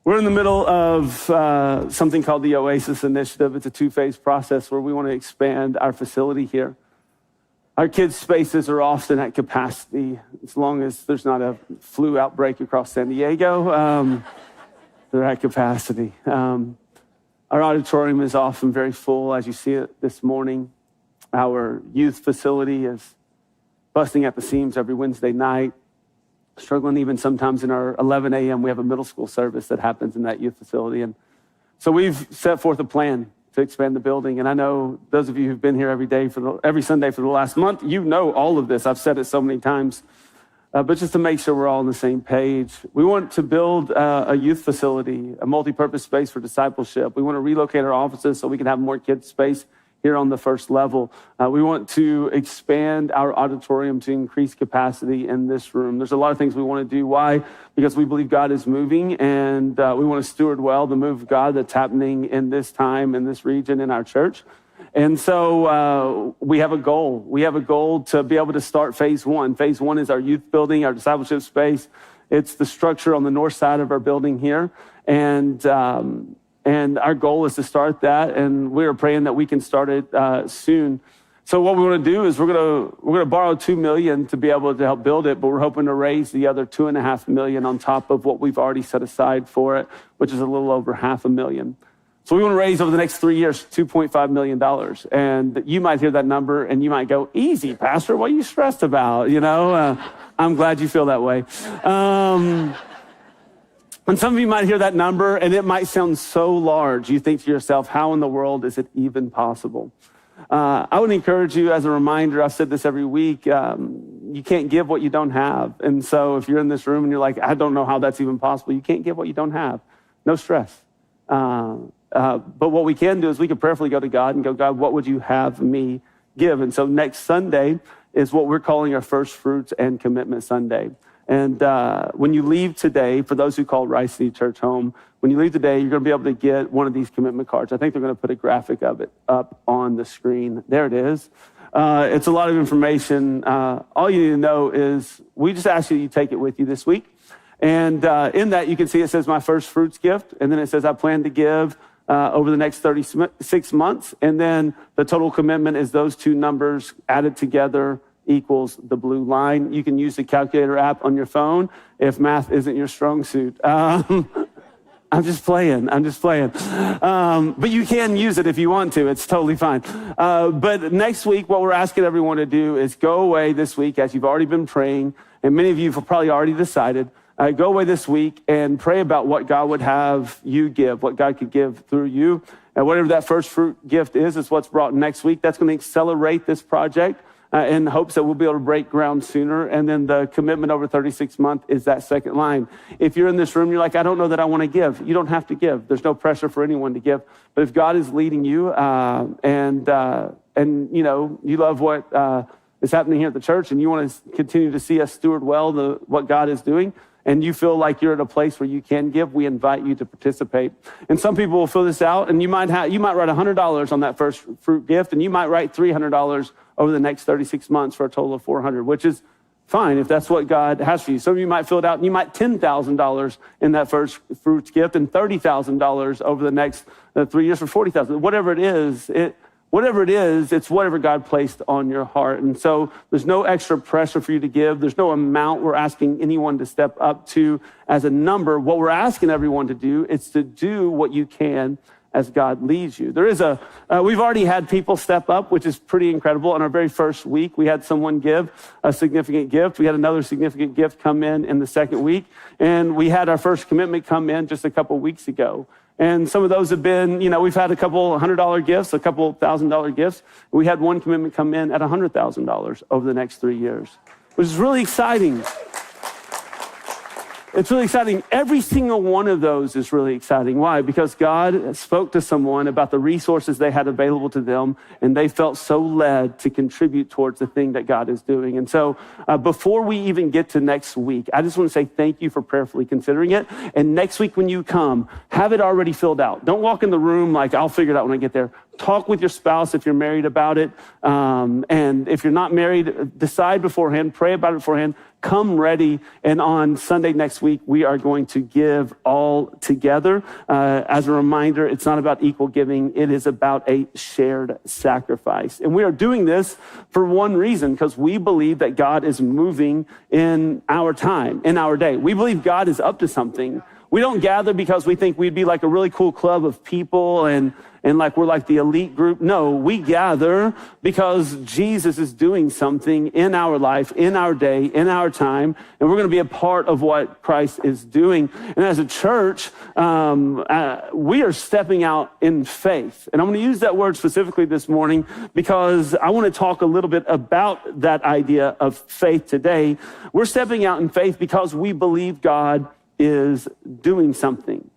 We're in the middle of something called the Oasis Initiative. It's a two-phase process where we want to expand our facility here. Our kids' spaces are often at capacity. As long as there's not a flu outbreak across San Diego, they're at capacity. Our auditorium is often very full, as you see it this morning. Our youth facility is busting at the seams every Wednesday night. Struggling even sometimes in our 11 a.m. We have a middle school service that happens in that youth facility. And so we've set forth a plan to expand the building. And I know those of you who've been here every Sunday for the last month, you know all of this. I've said it so many times. But just to make sure we're all on the same page, we want to build a youth facility, a multi-purpose space for discipleship. We want to relocate our offices so we can have more kids' space here on the first level. We want to expand our auditorium to increase capacity in this room. There's a lot of things we want to do. Why? Because we believe God is moving, and we want to steward well the move of God that's happening in this time, in this region, in our church. And so we have a goal. We have a goal to be able to start phase one. Phase one is our youth building, our discipleship space. It's the structure on the north side of our building here. And our goal is to start that, and we are praying that we can start it soon. So what we want to do is we're going to borrow $2 million to be able to help build it, but we're hoping to raise the other $2.5 million on top of what we've already set aside for it, which is a little over $500,000. So we want to raise over the next 3 years $2.5 million. And you might hear that number and you might go, "Easy, Pastor, what are you stressed about?" I'm glad you feel that way. And some of you might hear that number and it might sound so large. You think to yourself, how in the world is it even possible? I would encourage you, as a reminder, I've said this every week, you can't give what you don't have. And so if you're in this room and you're like, I don't know how that's even possible, you can't give what you don't have. No stress. But what we can do is we can prayerfully go to God and go, "God, what would you have me give?" And so next Sunday is what we're calling our First Fruits and Commitment Sunday. And when you leave today, for those who call Rice City Church home, when you leave today, you're going to be able to get one of these commitment cards. I think they're going to put a graphic of it up on the screen. There it is. It's a lot of information. All you need to know is we just ask you take it with you this week. And in that, you can see it says my first fruits gift. And then it says I plan to give over the next 36 months. And then the total commitment is those two numbers added together equals the blue line. You can use the calculator app on your phone if math isn't your strong suit. I'm just playing. But you can use it if you want to. It's totally fine. But next week, what we're asking everyone to do is go away this week, as you've already been praying, and many of you have probably already decided, go away this week and pray about what God would have you give, what God could give through you. And whatever that first fruit gift is what's brought next week. That's going to accelerate this project in hopes that we'll be able to break ground sooner. And then the commitment over 36 months is that second line. If you're in this room, you're like, I don't know that I want to give. You don't have to give. There's no pressure for anyone to give. But if God is leading you and you love what is happening here at the church and you want to continue to see us steward well what God is doing, and you feel like you're at a place where you can give, we invite you to participate. And some people will fill this out, and you might write $100 on that first fruit gift, and you might write $300 over the next 36 months for a total of $400, which is fine if that's what God has for you. Some of you might fill it out, and you might $10,000 in that first fruits gift, and $30,000 over the next 3 years for $40,000. Whatever it is, it's whatever God placed on your heart. And so there's no extra pressure for you to give. There's no amount we're asking anyone to step up to as a number. What we're asking everyone to do is to do what you can as God leads you. We've already had people step up, which is pretty incredible. On our very first week, we had someone give a significant gift. We had another significant gift come in the second week. And we had our first commitment come in just a couple weeks ago. And some of those have been, we've had a couple $100 gifts, a couple $1,000 gifts. We had one commitment come in at $100,000 over the next 3 years, which is really exciting. It's really exciting. Every single one of those is really exciting. Why? Because God spoke to someone about the resources they had available to them, and they felt so led to contribute towards the thing that God is doing. And so before we even get to next week, I just want to say thank you for prayerfully considering it. And next week when you come, have it already filled out. Don't walk in the room like, I'll figure it out when I get there. talk with your spouse if you're married about it. And if you're not married, decide beforehand, pray about it beforehand, come ready. And on Sunday next week, we are going to give all together. As a reminder, it's not about equal giving. It is about a shared sacrifice. And we are doing this for one reason, because we believe that God is moving in our time, in our day. We believe God is up to something. We don't gather because we think we'd be like a really cool club of people and like we're like the elite group. No, we gather because Jesus is doing something in our life, in our day, in our time, and we're going to be a part of what Christ is doing. And as a church, we are stepping out in faith. And I'm going to use that word specifically this morning because I want to talk a little bit about that idea of faith today. We're stepping out in faith because we believe God is doing something.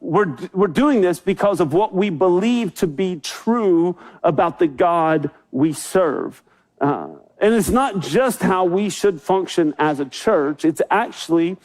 We're doing this because of what we believe to be true about the God we serve. And it's not just how we should function as a church. It's actually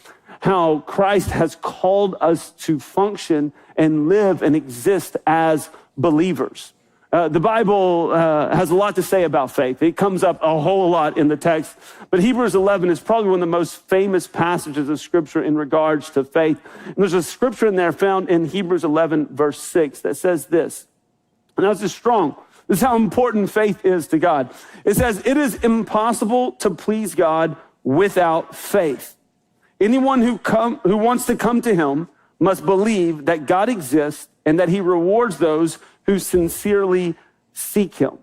how Christ has called us to function and live and exist as believers. The Bible has a lot to say about faith. It comes up a whole lot in the text, but Hebrews 11 is probably one of the most famous passages of Scripture in regards to faith. And there's a scripture in there found in Hebrews 11, verse 6, that says this, and that's just strong. This is how important faith is to God. It says, "It is impossible to please God without faith. Anyone who wants to come to him must believe that God exists and that he rewards those who sincerely seek him."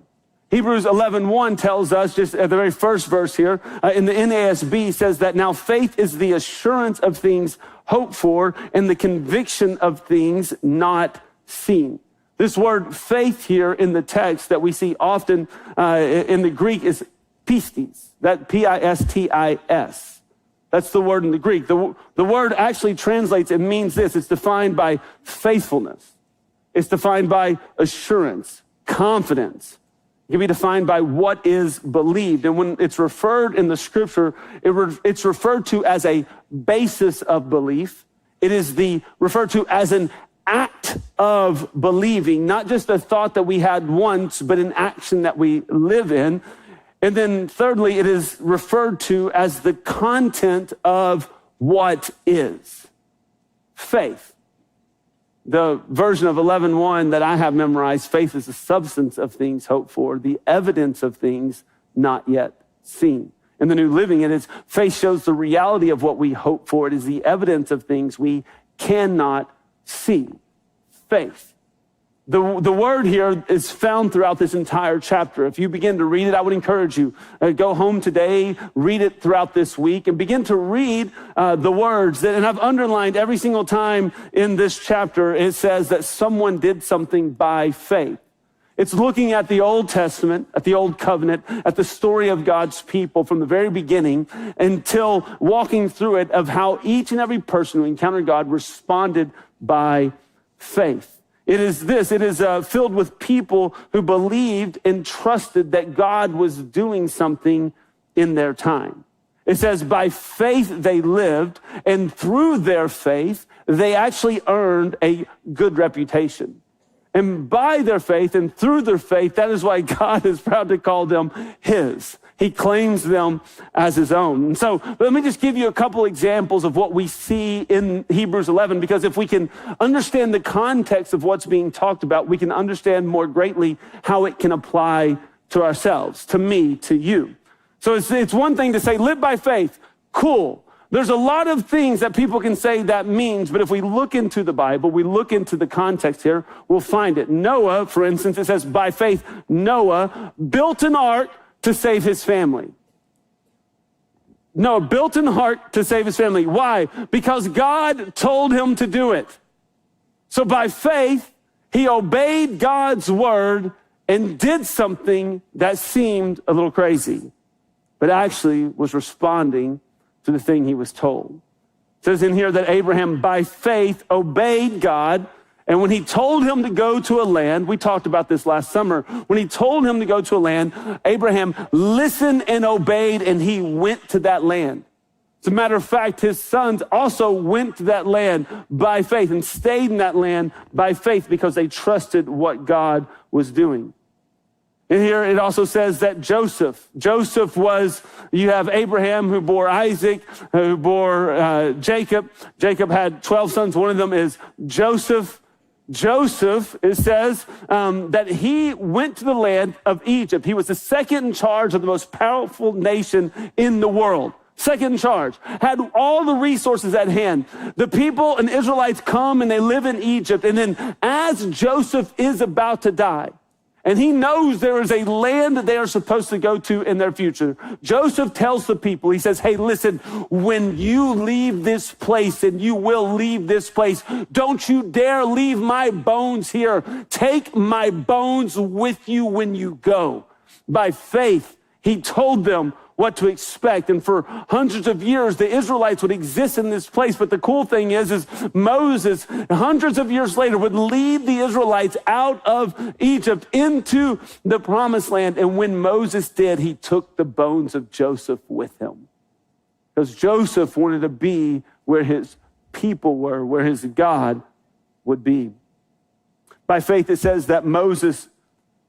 Hebrews 11:1 tells us, just at the very first verse here, in the NASB says that now faith is the assurance of things hoped for and the conviction of things not seen. This word faith here in the text that we see often in the Greek is pistis, that P-I-S-T-I-S. That's the word in the Greek. The word actually translates, it means this, it's defined by faithfulness. It's defined by assurance, confidence. It can be defined by what is believed. And when it's referred in the scripture, it's referred to as a basis of belief. It is referred to as an act of believing, not just a thought that we had once, but an action that we live in. And then thirdly, it is referred to as the content of what is faith. The version of 11:1 that I have memorized, faith is the substance of things hoped for, the evidence of things not yet seen. In the New Living, it is faith shows the reality of what we hope for. It is the evidence of things we cannot see. Faith. The word here is found throughout this entire chapter. If you begin to read it, I would encourage you, go home today, read it throughout this week, and begin to read the words. And I've underlined every single time in this chapter, it says that someone did something by faith. It's looking at the Old Testament, at the Old Covenant, at the story of God's people from the very beginning until walking through it of how each and every person who encountered God responded by faith. It is filled with people who believed and trusted that God was doing something in their time. It says by faith they lived, and through their faith, they actually earned a good reputation. And by their faith and through their faith, that is why God is proud to call them his. He claims them as his own. And so let me just give you a couple examples of what we see in Hebrews 11, because if we can understand the context of what's being talked about, we can understand more greatly how it can apply to ourselves, to me, to you. So it's one thing to say, live by faith. Cool. There's a lot of things that people can say that means, but if we look into the Bible, we look into the context here, we'll find it. Noah, for instance, it says by faith, Noah built an ark to save his family. Noah built an ark to save his family. Why? Because God told him to do it. So by faith, he obeyed God's word and did something that seemed a little crazy, but actually was responding to the thing he was told. It says in here that Abraham, by faith, obeyed God. And when he told him to go to a land, we talked about this last summer, when he told him to go to a land, Abraham listened and obeyed, and he went to that land. As a matter of fact, his sons also went to that land by faith and stayed in that land by faith because they trusted what God was doing. And here it also says that Joseph was, you have Abraham who bore Isaac, who bore Jacob. Jacob had 12 sons. One of them is Joseph. Joseph, it says that he went to the land of Egypt. He was the second in charge of the most powerful nation in the world. Second in charge, had all the resources at hand. The people and Israelites come and they live in Egypt. And then as Joseph is about to die, and he knows there is a land that they are supposed to go to in their future, Joseph tells the people, he says, hey, listen, when you leave this place, and you will leave this place, don't you dare leave my bones here. Take my bones with you when you go. By faith, he told them what to expect. And for hundreds of years, the Israelites would exist in this place. But the cool thing is Moses, hundreds of years later, would lead the Israelites out of Egypt into the promised land. And when Moses did, he took the bones of Joseph with him. Because Joseph wanted to be where his people were, where his God would be. By faith, it says that Moses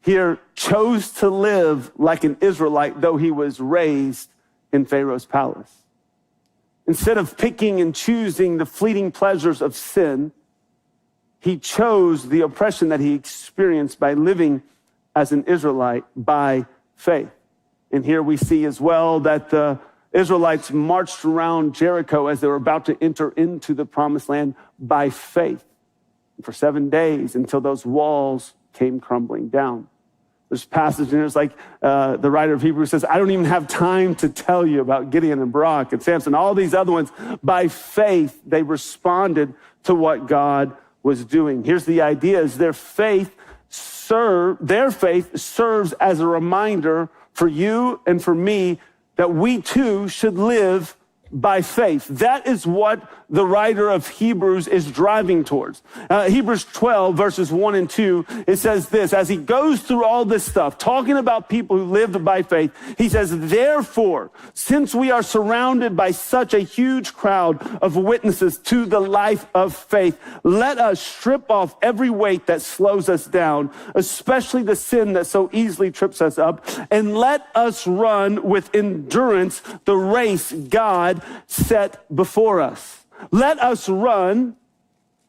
here chose to live like an Israelite, though he was raised in Pharaoh's palace. Instead of picking and choosing the fleeting pleasures of sin, he chose the oppression that he experienced by living as an Israelite by faith. And here we see as well that the Israelites marched around Jericho as they were about to enter into the promised land by faith for 7 days until those walls came crumbling down. There's a passage in there, it's like the writer of Hebrews says, I don't even have time to tell you about Gideon and Barak and Samson, all these other ones. By faith, they responded to what God was doing. Here's the idea, is their faith serves as a reminder for you and for me that we too should live by faith. That is what the writer of Hebrews is driving towards. Hebrews 12, verses 1 and 2, it says this, as he goes through all this stuff, talking about people who lived by faith, he says, therefore, since we are surrounded by such a huge crowd of witnesses to the life of faith, let us strip off every weight that slows us down, especially the sin that so easily trips us up, and let us run with endurance the race God set before us. Let us run,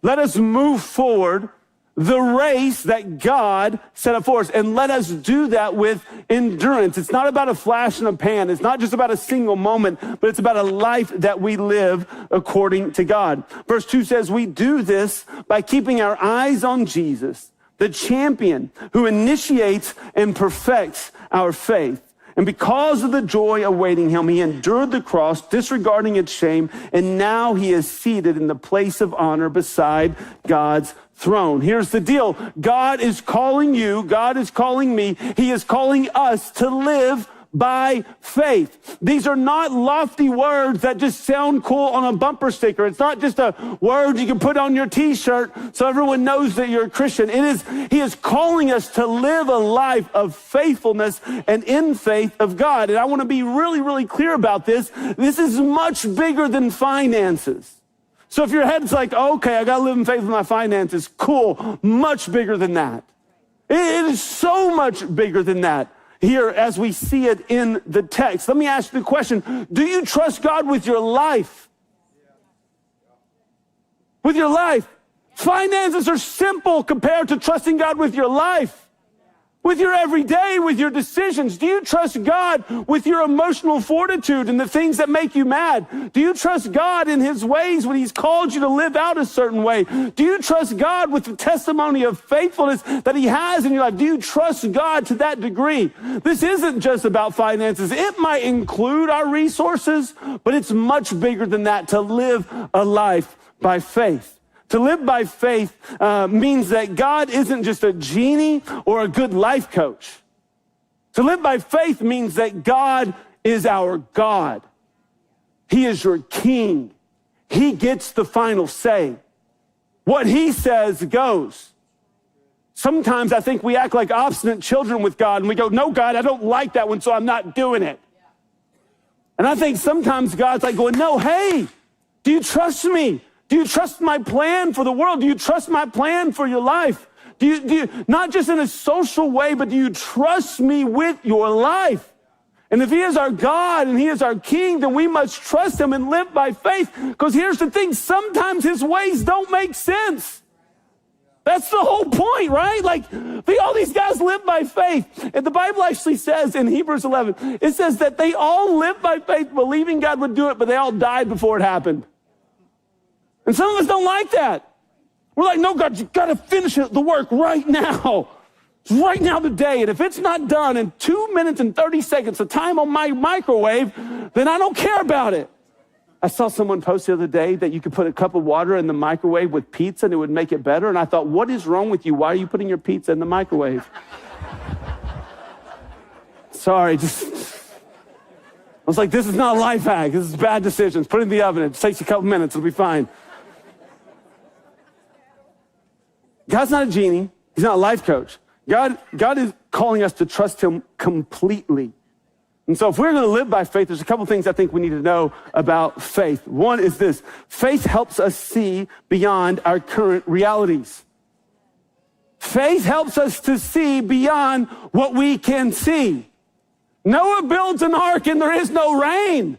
let us move forward the race that God set up for us, and let us do that with endurance. It's not about a flash in a pan. It's not just about a single moment, but it's about a life that we live according to God. Verse 2 says, we do this by keeping our eyes on Jesus, the champion who initiates and perfects our faith. And because of the joy awaiting him, he endured the cross, disregarding its shame, and now he is seated in the place of honor beside God's throne. Here's the deal. God is calling you. God is calling me. He is calling us to live by faith. These are not lofty words that just sound cool on a bumper sticker. It's not just a word you can put on your t-shirt so everyone knows that you're a Christian. He is calling us to live a life of faithfulness and in faith of God. And I want to be really, really clear about this. This is much bigger than finances. So if your head's like, okay, I got to live in faith with my finances, cool, much bigger than that. It is so much bigger than that. Here, as we see it in the text, let me ask you the question, do you trust God with your life? With your life. Finances are simple compared to trusting God with your life. With your everyday, with your decisions. Do you trust God with your emotional fortitude and the things that make you mad? Do you trust God in his ways when he's called you to live out a certain way? Do you trust God with the testimony of faithfulness that he has in your life? Do you trust God to that degree? This isn't just about finances. It might include our resources, but it's much bigger than that, to live a life by faith. To live by faith means that God isn't just a genie or a good life coach. To live by faith means that God is our God. He is your king. He gets the final say. What he says goes. Sometimes I think we act like obstinate children with God and we go, no, God, I don't like that one, so I'm not doing it. And I think sometimes God's like going, no, hey, do you trust me? Do you trust my plan for the world? Do you trust my plan for your life? Do you not just in a social way, but do you trust me with your life? And if he is our God and he is our King, then we must trust him and live by faith. Because here's the thing, sometimes his ways don't make sense. That's the whole point, right? Like, all these guys live by faith. And the Bible actually says in Hebrews 11, it says that they all lived by faith, believing God would do it, but they all died before it happened. And some of us don't like that. We're like, no, God, you got to finish the work right now. Right now today. And if it's not done in 2 minutes and 30 seconds, the time on my microwave, then I don't care about it. I saw someone post the other day that you could put a cup of water in the microwave with pizza and it would make it better. And I thought, what is wrong with you? Why are you putting your pizza in the microwave? Sorry, I was like, this is not a life hack. This is bad decisions. Put it in the oven. It takes a couple minutes. It'll be fine. God's not a genie. He's not a life coach. God is calling us to trust him completely. And so if we're going to live by faith, there's a couple things I think we need to know about faith. One is this: faith helps us see beyond our current realities. Faith helps us to see beyond what we can see. Noah builds an ark and there is no rain.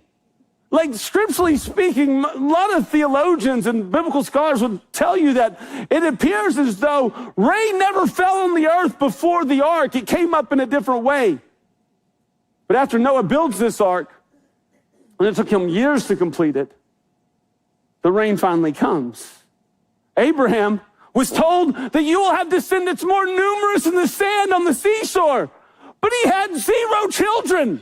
Like, scripturally speaking, a lot of theologians and biblical scholars would tell you that it appears as though rain never fell on the earth before the ark. It came up in a different way. But after Noah builds this ark, and it took him years to complete it, the rain finally comes. Abraham was told that you will have descendants more numerous than the sand on the seashore, but he had 0 children.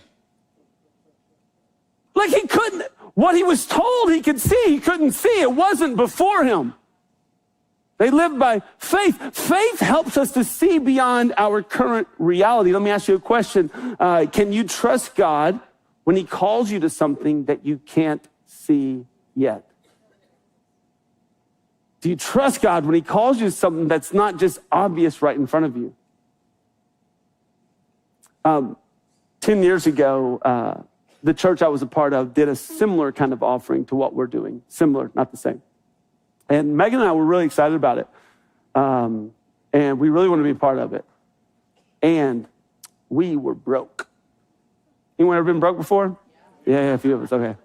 Like, he couldn't, what he was told he could see, he couldn't see. It wasn't before him. They lived by faith. Faith helps us to see beyond our current reality. Let me ask you a question. Can you trust God when he calls you to something that you can't see yet? Do you trust God when he calls you to something that's not just obvious right in front of you? 10 years ago, the church I was a part of did a similar kind of offering to what we're doing. Similar, not the same. And Megan and I were really excited about it. And we really wanted to be a part of it. And we were broke. Anyone ever been broke before? Yeah, a few of us, okay.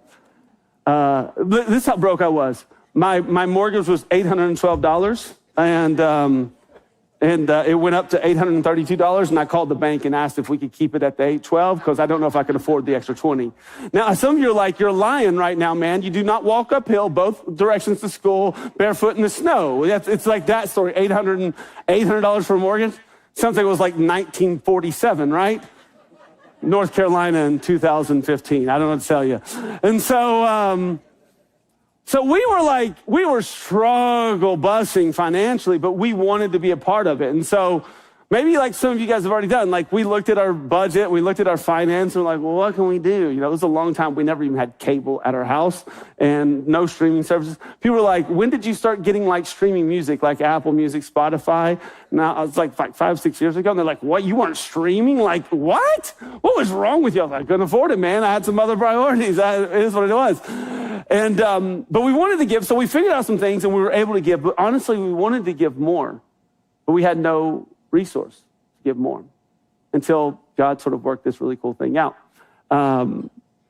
This is how broke I was. My mortgage was $812, and it went up to $832, and I called the bank and asked if we could keep it at the $812 because I don't know if I could afford the extra $20. Now, some of you are like, you're lying right now, man. You do not walk uphill both directions to school barefoot in the snow. It's like that story, $800 for a mortgage. Sounds like it was like 1947, right? North Carolina in 2015. I don't know what to tell you. And so we were struggle busing financially, but we wanted to be a part of it. And so maybe like some of you guys have already done, like we looked at our budget, we looked at our finance, and we're like, well, what can we do? You know, it was a long time. We never even had cable at our house and no streaming services. People were like, when did you start getting like streaming music, like Apple Music, Spotify? Now, I was like 5-6 years ago, and they're like, what, you weren't streaming? Like, what? What was wrong with you? I was like, I couldn't afford it, man. I had some other priorities. It is what it was. And, but we wanted to give, so we figured out some things and we were able to give, but honestly, we wanted to give more, but we had no resource to give more until God sort of worked this really cool thing out.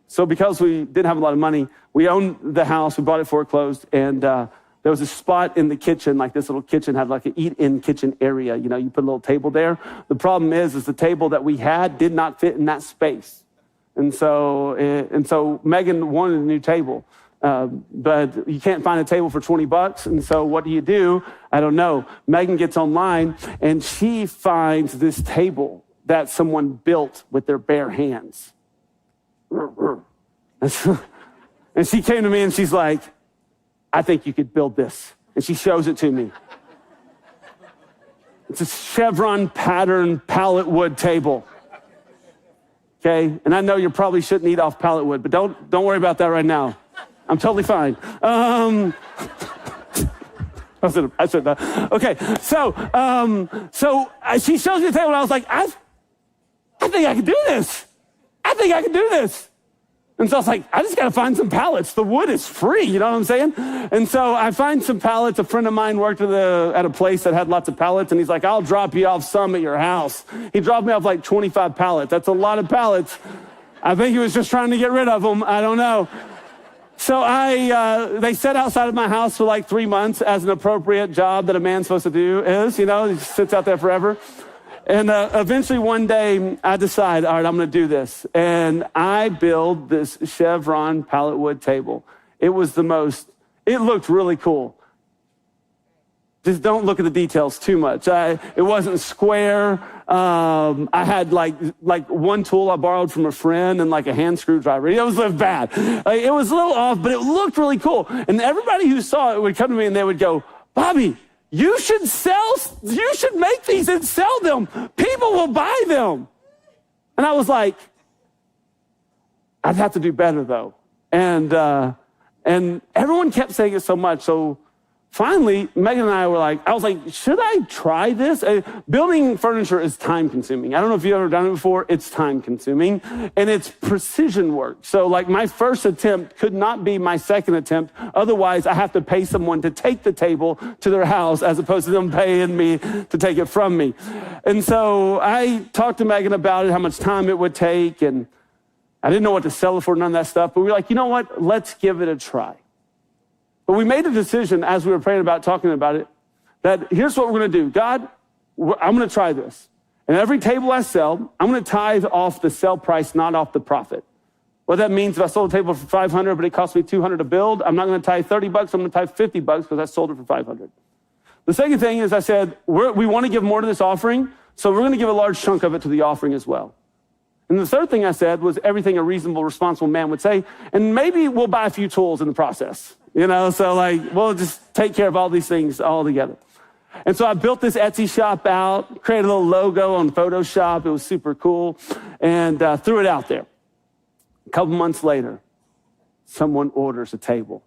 So because we didn't have a lot of money, we owned the house, we bought it foreclosed, and there was a spot in the kitchen, like this little kitchen had like an eat-in kitchen area. You know, you put a little table there. The problem is the table that we had did not fit in that space. And so Megan wanted a new table. But you can't find a table for $20. And so what do? I don't know. Megan gets online and she finds this table that someone built with their bare hands. And she came to me and she's like, I think you could build this. And she shows it to me. It's a chevron pattern pallet wood table. Okay. And I know you probably shouldn't eat off pallet wood, but don't worry about that right now. I'm totally fine. I said that. Okay, so she shows me the table, and I was like, I think I can do this. I think I can do this. And so I was like, I just got to find some pallets. The wood is free, you know what I'm saying? And so I find some pallets. A friend of mine worked at a place that had lots of pallets, and he's like, I'll drop you off some at your house. He dropped me off like 25 pallets. That's a lot of pallets. I think he was just trying to get rid of them. I don't know. So they sat outside of my house for like 3 months, as an appropriate job that a man's supposed to do is, he just sits out there forever. And eventually one day I decide, all right, I'm going to do this. And I build this chevron pallet wood table. It looked really cool. Just don't look at the details too much. It wasn't square. I had like one tool I borrowed from a friend and like a hand screwdriver. It was bad. It was a little off, but it looked really cool. And everybody who saw it would come to me and they would go, Bobby, you should make these and sell them. People will buy them. And I was like, I'd have to do better though. And everyone kept saying it so much. So finally, Megan and I I was like, should I try this? Building furniture is time consuming. I don't know if you've ever done it before. It's time consuming and it's precision work. So like my first attempt could not be my second attempt. Otherwise I have to pay someone to take the table to their house as opposed to them paying me to take it from me. And so I talked to Megan about it, how much time it would take. And I didn't know what to sell it for, none of that stuff. But we were like, you know what? Let's give it a try. But we made a decision as we were praying about, talking about it, that here's what we're going to do. God, I'm going to try this. And every table I sell, I'm going to tithe off the sell price, not off the profit. What that means, if I sold a table for $500, but it cost me $200 to build, I'm not going to tithe $30. I'm going to tithe $50 because I sold it for $500. The second thing is I said, we want to give more to this offering, so we're going to give a large chunk of it to the offering as well. And the third thing I said was everything a reasonable, responsible man would say, and maybe we'll buy a few tools in the process. So we'll just take care of all these things all together. And so I built this Etsy shop out, created a little logo on Photoshop. It was super cool, and threw it out there. A couple months later, someone orders a table.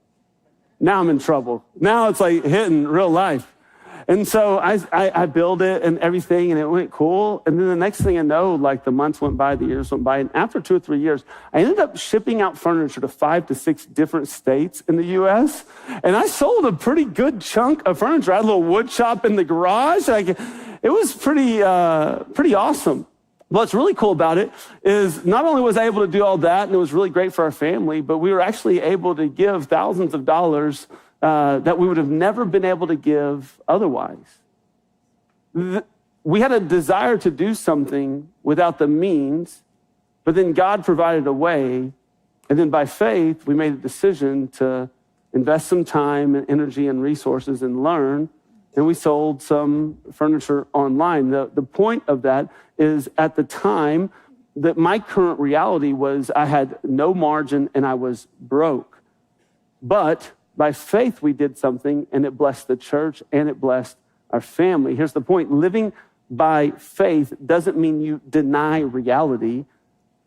Now I'm in trouble. Now it's like hitting real life. And so I built it and everything, and it went cool. And then the next thing I know, like the months went by, the years went by. And after 2 or 3 years, I ended up shipping out furniture to 5 to 6 different states in the U.S. And I sold a pretty good chunk of furniture. I had a little wood shop in the garage. It was pretty awesome. What's really cool about it is not only was I able to do all that, and it was really great for our family, but we were actually able to give thousands of dollars that we would have never been able to give otherwise. We had a desire to do something without the means, but then God provided a way. And then by faith, we made a decision to invest some time and energy and resources and learn. And we sold some furniture online. The point of that is at the time that my current reality was I had no margin and I was broke. But by faith, we did something, and it blessed the church, and it blessed our family. Here's the point. Living by faith doesn't mean you deny reality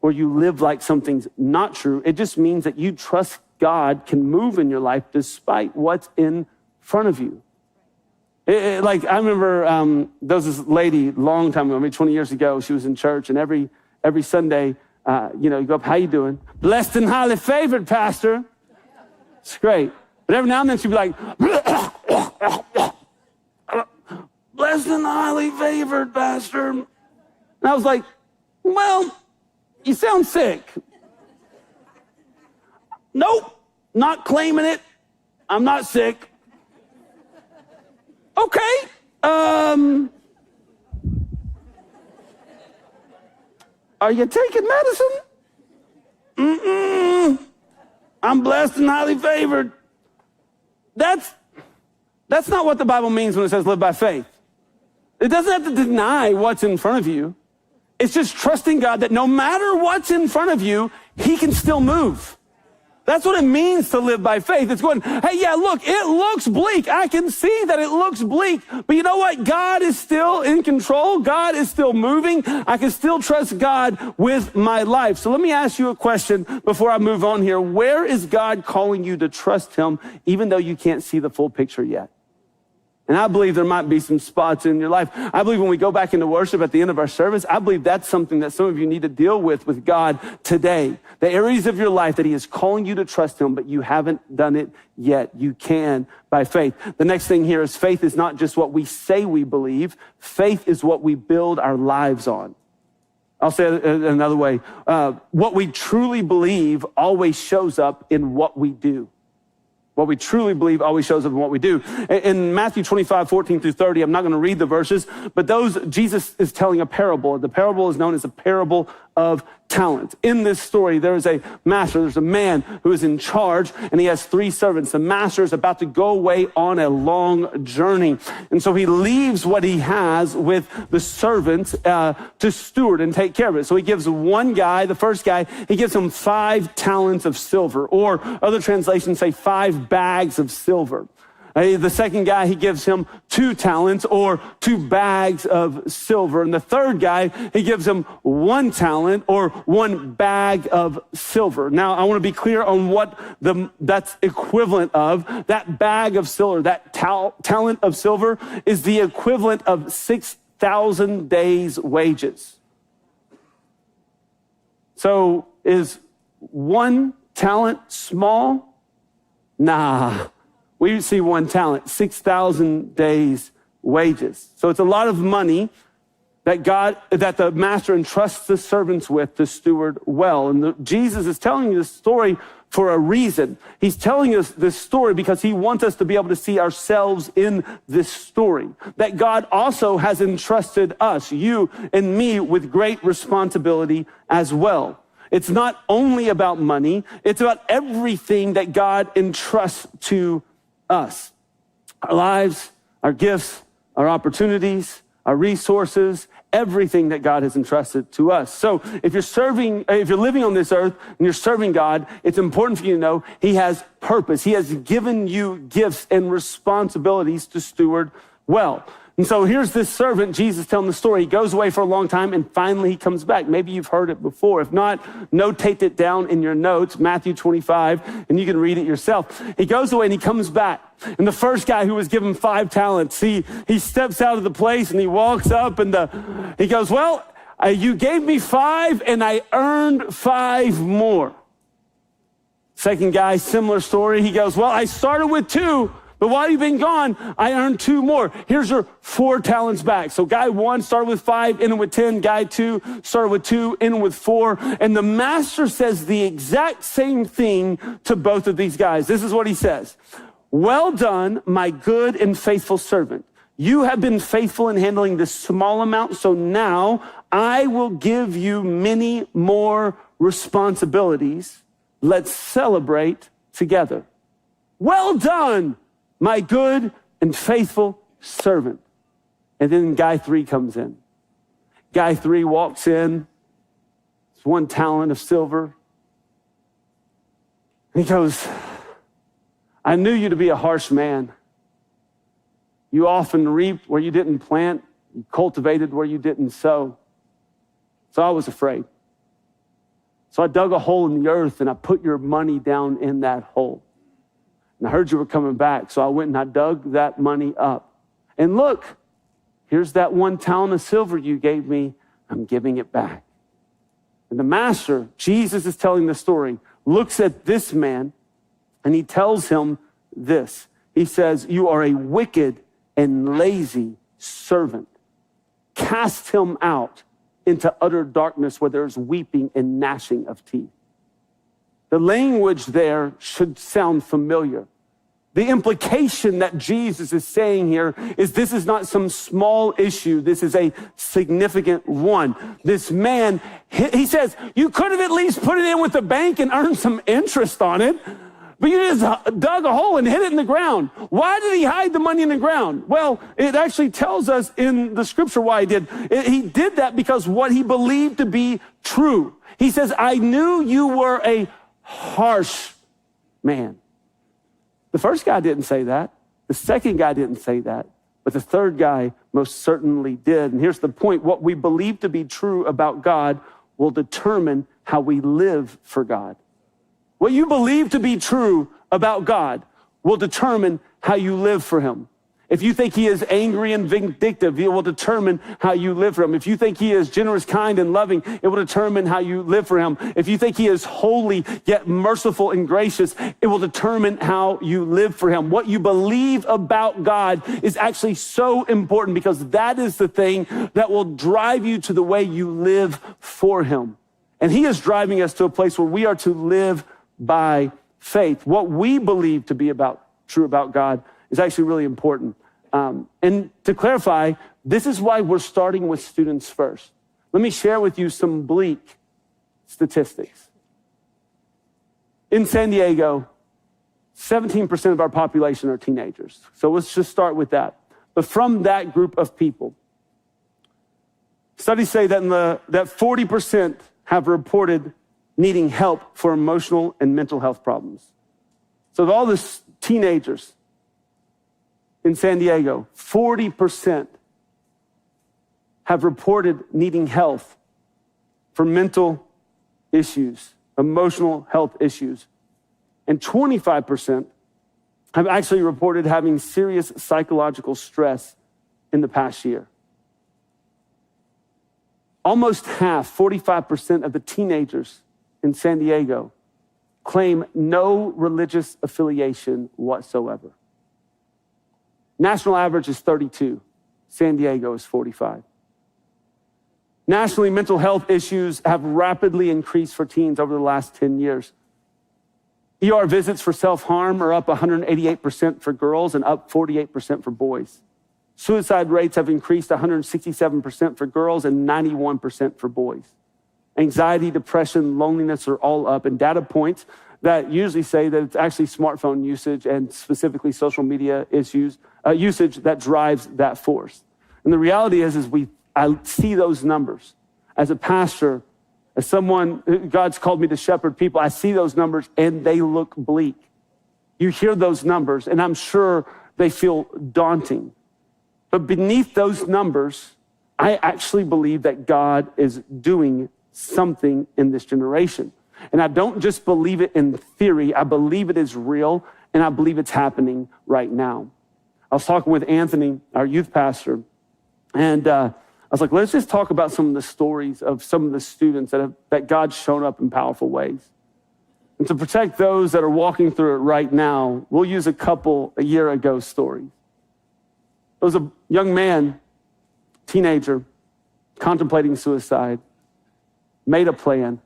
or you live like something's not true. It just means that you trust God can move in your life despite what's in front of you. I remember there was this lady a long time ago, maybe 20 years ago. She was in church, and every Sunday, you go up, how you doing? Blessed and highly favored, Pastor. It's great. But every now and then she'd be like, blessed and highly favored, Pastor. And I was like, well, you sound sick. Nope, not claiming it. I'm not sick. Okay. Are you taking medicine? I'm blessed and highly favored. That's not what the Bible means when it says live by faith. It doesn't have to deny what's in front of you. It's just trusting God that no matter what's in front of you, he can still move. That's what it means to live by faith. It's going, hey, yeah, look, it looks bleak. I can see that it looks bleak. But you know what? God is still in control. God is still moving. I can still trust God with my life. So let me ask you a question before I move on here. Where is God calling you to trust him even though you can't see the full picture yet? And I believe there might be some spots in your life. I believe when we go back into worship at the end of our service, I believe that's something that some of you need to deal with God today. The areas of your life that he is calling you to trust him, but you haven't done it yet. You can by faith. The next thing here is faith is not just what we say we believe. Faith is what we build our lives on. I'll say it another way. What we truly believe always shows up in what we do. What we truly believe always shows up in what we do. In Matthew 25, 14 through 30, I'm not going to read the verses, but Jesus is telling a parable. The parable is known as a parable of talent. In this story, there is a master, there's a man who is in charge, and he has 3 servants. The master is about to go away on a long journey. And so he leaves what he has with the servants to steward and take care of it. So he gives one guy, the first guy, he gives him 5 talents of silver, or other translations say 5 bags of silver. The second guy, he gives him 2 talents or 2 bags of silver. And the third guy, he gives him 1 talent or 1 bag of silver. Now, I want to be clear on what that's equivalent of. That bag of silver, that talent of silver is the equivalent of 6,000 days' wages. So is 1 talent small? Nah. We see 1 talent, 6,000 days' wages. So it's a lot of money that the master entrusts the servants with to steward well. And Jesus is telling you this story for a reason. He's telling us this story because he wants us to be able to see ourselves in this story. That God also has entrusted us, you and me, with great responsibility as well. It's not only about money, it's about everything that God entrusts to us. Our lives, our gifts, our opportunities, our resources, everything that God has entrusted to us. So if you're living on this earth and you're serving God, it's important for you to know he has purpose. He has given you gifts and responsibilities to steward well. And so here's this servant, Jesus telling the story. He goes away for a long time and finally he comes back. Maybe you've heard it before. If not, notate it down in your notes, Matthew 25, and you can read it yourself. He goes away and he comes back. And the first guy who was given 5 talents, he steps out of the place and he walks up and he goes, well, you gave me 5 and I earned 5 more. Second guy, similar story. He goes, well, I started with 2. But while you've been gone, I earned 2 more. Here's your 4 talents back. So guy 1 started with 5, ended with 10. Guy 2 started with 2, ended with 4. And the master says the exact same thing to both of these guys. This is what he says. Well done, my good and faithful servant. You have been faithful in handling this small amount, so now I will give you many more responsibilities. Let's celebrate together. Well done, my good and faithful servant. And then guy 3 comes in. Guy 3 walks in. It's 1 talent of silver. And he goes, I knew you to be a harsh man. You often reaped where you didn't plant. You cultivated where you didn't sow. So I was afraid. So I dug a hole in the earth and I put your money down in that hole. And I heard you were coming back, so I went and I dug that money up. And look, here's that 1 talent of silver you gave me. I'm giving it back. And the master, Jesus is telling the story, looks at this man and he tells him this. He says, you are a wicked and lazy servant. Cast him out into utter darkness where there's weeping and gnashing of teeth. The language there should sound familiar. The implication that Jesus is saying here is this is not some small issue. This is a significant one. This man, he says, you could have at least put it in with the bank and earned some interest on it, but you just dug a hole and hid it in the ground. Why did he hide the money in the ground? Well, it actually tells us in the scripture why he did. He did that because what he believed to be true. He says, I knew you were a harsh man. The first guy didn't say that. The second guy didn't say that. But the third guy most certainly did. And here's the point. What we believe to be true about God will determine how we live for God. What you believe to be true about God will determine how you live for him. If you think he is angry and vindictive, it will determine how you live for him. If you think he is generous, kind, and loving, it will determine how you live for him. If you think he is holy, yet merciful and gracious, it will determine how you live for him. What you believe about God is actually so important because that is the thing that will drive you to the way you live for him. And he is driving us to a place where we are to live by faith. What we believe to be true about God is actually really important. And to clarify, this is why we're starting with students first. Let me share with you some bleak statistics. In San Diego, 17% of our population are teenagers. So let's just start with that. But from that group of people, studies say that that 40% have reported needing help for emotional and mental health problems. So of all the teenagers in San Diego, 40% have reported needing help for mental issues, emotional health issues. And 25% have actually reported having serious psychological stress in the past year. Almost half, 45% of the teenagers in San Diego claim no religious affiliation whatsoever. National average is 32. San Diego is 45. Nationally, mental health issues have rapidly increased for teens over the last 10 years. ER visits for self-harm are up 188% for girls and up 48% for boys. Suicide rates have increased 167% for girls and 91% for boys. Anxiety, depression, loneliness are all up, and data points that usually say that it's actually smartphone usage and specifically social media usage that drives that force. And the reality is I see those numbers. As a pastor, as someone, God's called me to shepherd people, I see those numbers and they look bleak. You hear those numbers and I'm sure they feel daunting. But beneath those numbers, I actually believe that God is doing something in this generation. And I don't just believe it in theory, I believe it is real, and I believe it's happening right now. I was talking with Anthony, our youth pastor, and I was like, let's just talk about some of the stories of some of the students that God's shown up in powerful ways. And to protect those that are walking through it right now, we'll use a year ago stories. There was a young man, teenager, contemplating suicide, made a plan.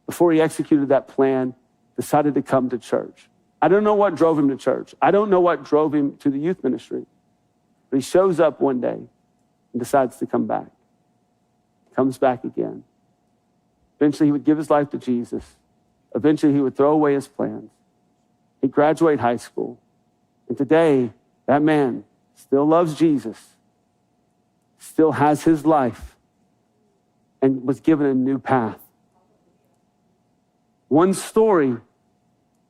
Before he executed that plan, decided to come to church. I don't know what drove him to church. I don't know what drove him to the youth ministry. But he shows up one day and decides to come back. Comes back again. Eventually he would give his life to Jesus. Eventually he would throw away his plans. He'd graduate high school. And today, that man still loves Jesus, still has his life, and was given a new path. One story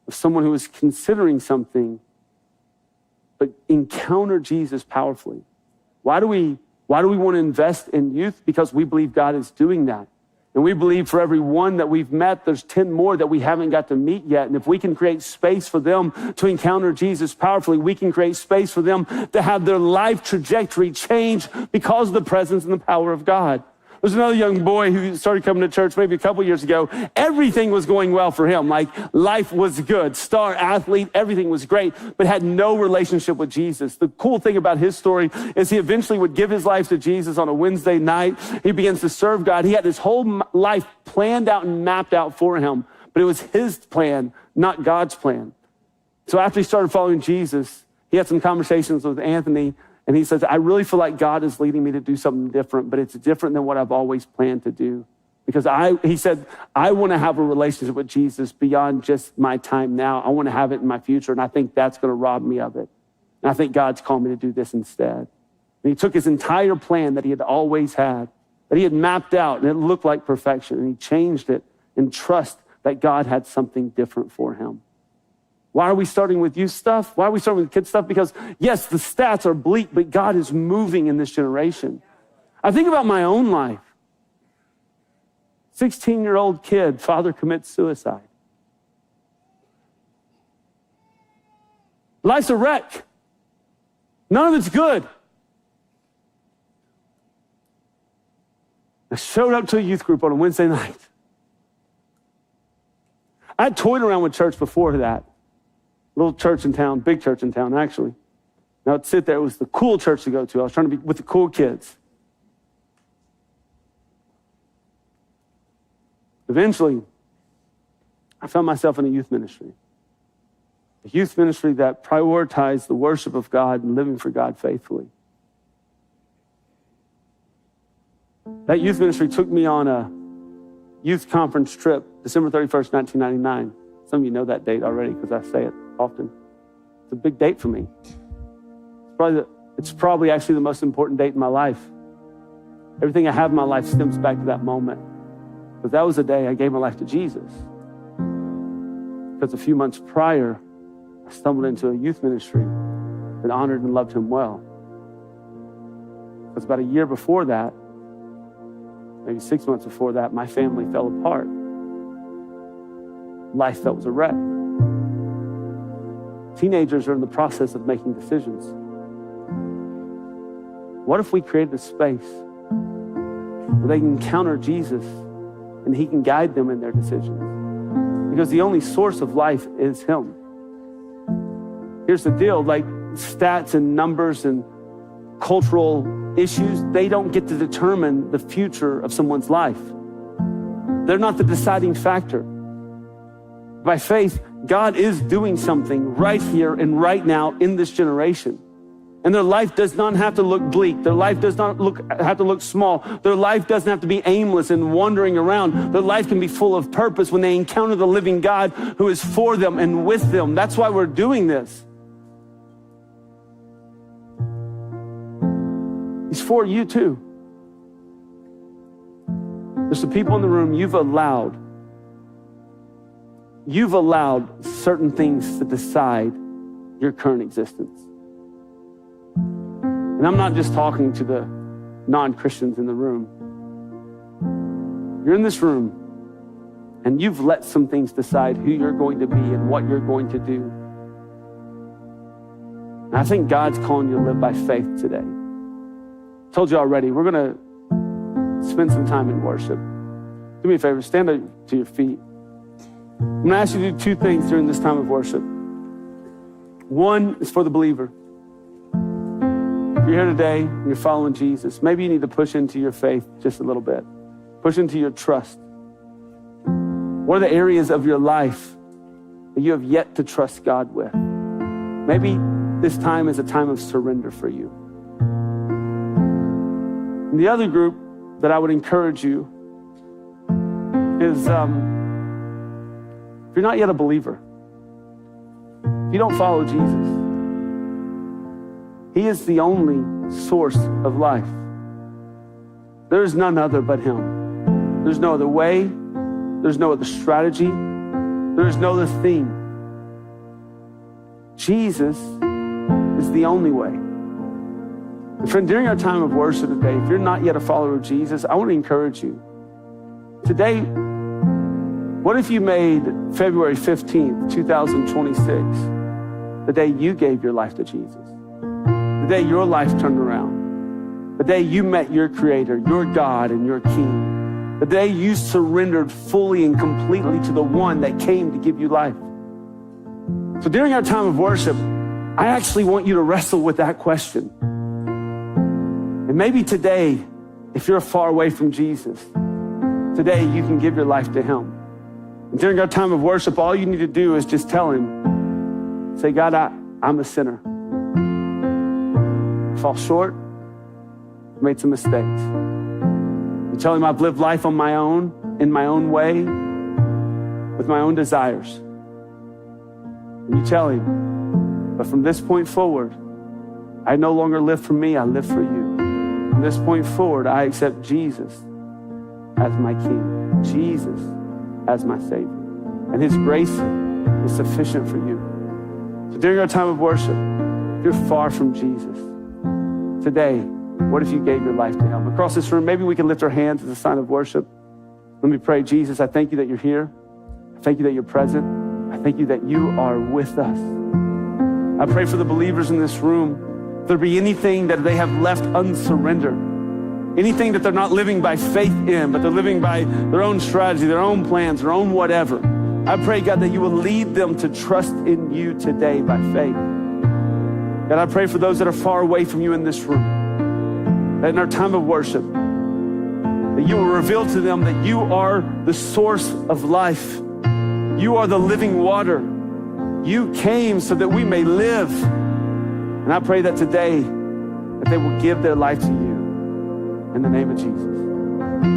of someone who was considering something, but encountered Jesus powerfully. Why do we want to invest in youth? Because we believe God is doing that. And we believe for every one that we've met, there's 10 more that we haven't got to meet yet. And if we can create space for them to encounter Jesus powerfully, we can create space for them to have their life trajectory change because of the presence and the power of God. There's another young boy who started coming to church maybe a couple years ago. Everything was going well for him. Like life was good, star athlete, everything was great, but had no relationship with Jesus. The cool thing about his story is he eventually would give his life to Jesus on a Wednesday night. He begins to serve God. He had his whole life planned out and mapped out for him, but it was his plan, not God's plan. So after he started following Jesus, he had some conversations with Anthony. And he says, I really feel like God is leading me to do something different, but it's different than what I've always planned to do. Because he said, I want to have a relationship with Jesus beyond just my time now. I want to have it in my future, and I think that's going to rob me of it. And I think God's called me to do this instead. And he took his entire plan that he had always had, that he had mapped out, and it looked like perfection, and he changed it in trust that God had something different for him. Why are we starting with youth stuff? Why are we starting with kid stuff? Because yes, the stats are bleak, but God is moving in this generation. I think about my own life. 16-year-old kid, father commits suicide. Life's a wreck. None of it's good. I showed up to a youth group on a Wednesday night. I had toyed around with church before that. Little church in town, big church in town, actually. And I would sit there. It was the cool church to go to. I was trying to be with the cool kids. Eventually, I found myself in a youth ministry. A youth ministry that prioritized the worship of God and living for God faithfully. That youth ministry took me on a youth conference trip, December 31st, 1999. Some of you know that date already because I say it often. It's a big date for me. It's probably actually the most important date in my life. Everything I have in my life stems back to that moment. But that was the day I gave my life to Jesus. Because a few months prior, I stumbled into a youth ministry that honored and loved him well. Because about a year before that, maybe 6 months before that, my family fell apart. Life that was a wreck. Teenagers are in the process of making decisions. What if we created a space where they can encounter Jesus and he can guide them in their decisions? Because the only source of life is him. Here's the deal, like stats and numbers and cultural issues, they don't get to determine the future of someone's life. They're not the deciding factor. By faith, God is doing something right here and right now in this generation. And their life does not have to look bleak. Their life does not have to look small. Their life doesn't have to be aimless and wandering around. Their life can be full of purpose when they encounter the living God who is for them and with them. That's why we're doing this. He's for you too. There's some people in the room you've allowed certain things to decide your current existence. And I'm not just talking to the non-Christians in the room. You're in this room and you've let some things decide who you're going to be and what you're going to do. And I think God's calling you to live by faith today. I told you already, we're going to spend some time in worship. Do me a favor, stand up to your feet. I'm going to ask you to do two things during this time of worship. One is for the believer. If you're here today and you're following Jesus, maybe you need to push into your faith just a little bit. Push into your trust. What are the areas of your life that you have yet to trust God with? Maybe this time is a time of surrender for you. And the other group that I would encourage you is if you're not yet a believer, if you don't follow Jesus, he is the only source of life. There is none other but him. There's no other way. There's no other strategy. There is no other theme. Jesus is the only way. And friend, during our time of worship today, if you're not yet a follower of Jesus, I want to encourage you. Today, what if you made February 15th, 2026, the day you gave your life to Jesus? The day your life turned around. The day you met your Creator, your God, and your King. The day you surrendered fully and completely to the one that came to give you life. So during our time of worship, I actually want you to wrestle with that question. And maybe today, if you're far away from Jesus, today you can give your life to him. And during our time of worship, all you need to do is just tell him, say, God, I'm a sinner. I fall short. I've made some mistakes. You tell him I've lived life on my own, in my own way, with my own desires. And you tell him, but from this point forward, I no longer live for me, I live for you. From this point forward, I accept Jesus as my King, Jesus as my Savior. And his grace is sufficient for you. So during our time of worship, if you're far from Jesus, today, what if you gave your life to him? Across this room, maybe we can lift our hands as a sign of worship. Let me pray. Jesus, I thank you that you're here. I thank you that you're present. I thank you that you are with us. I pray for the believers in this room. If there be anything that they have left unsurrendered, anything that they're not living by faith in, but they're living by their own strategy, their own plans, their own whatever, I pray, God, that you will lead them to trust in you today by faith. God, I pray for those that are far away from you in this room, that in our time of worship, that you will reveal to them that you are the source of life. You are the living water. You came so that we may live. And I pray that today, that they will give their life to you in the name of Jesus.